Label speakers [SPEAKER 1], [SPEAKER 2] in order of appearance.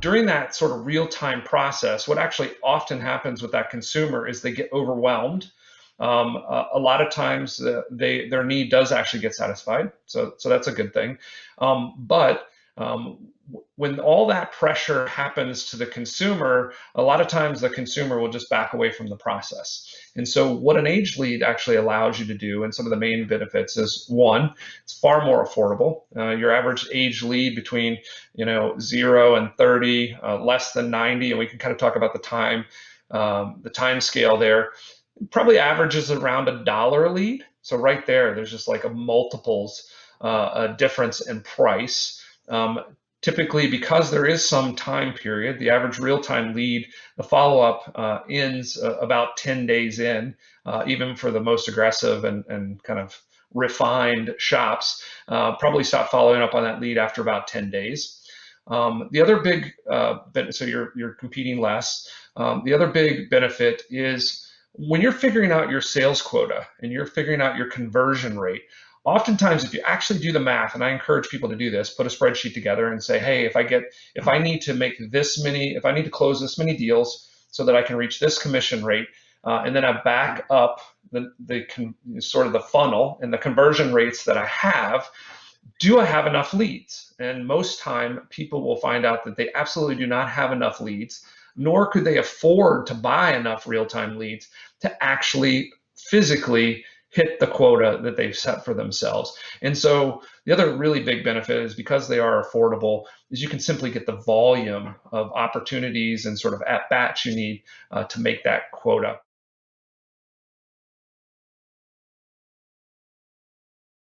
[SPEAKER 1] during that sort of real-time process, what actually often happens with that consumer is they get overwhelmed. A lot of times their need does actually get satisfied, so that's a good thing. But when all that pressure happens to the consumer, a lot of times the consumer will just back away from the process. And so what an age lead actually allows you to do, and some of the main benefits is, one, it's far more affordable. Your average age lead between 0 and 30, less than 90, and we can kind of talk about the time scale there, probably averages around $1 a lead. So right there's just like a multiples a difference in price. Typically, because there is some time period, the average real-time lead, the follow-up ends about 10 days in, even for the most aggressive and kind of refined shops, probably stop following up on that lead after about 10 days. The other big so you're competing less. The other big benefit is when you're figuring out your sales quota and you're figuring out your conversion rate. Oftentimes, if you actually do the math, and I encourage people to do this, put a spreadsheet together and say, hey, if I need to close this many deals so that I can reach this commission rate, and then I back up sort of the funnel and the conversion rates that I have, do I have enough leads? And most time, people will find out that they absolutely do not have enough leads, nor could they afford to buy enough real-time leads to actually physically hit the quota that they've set for themselves. And so the other really big benefit is, because they are affordable, is you can simply get the volume of opportunities and sort of at-bats you need to make that quota.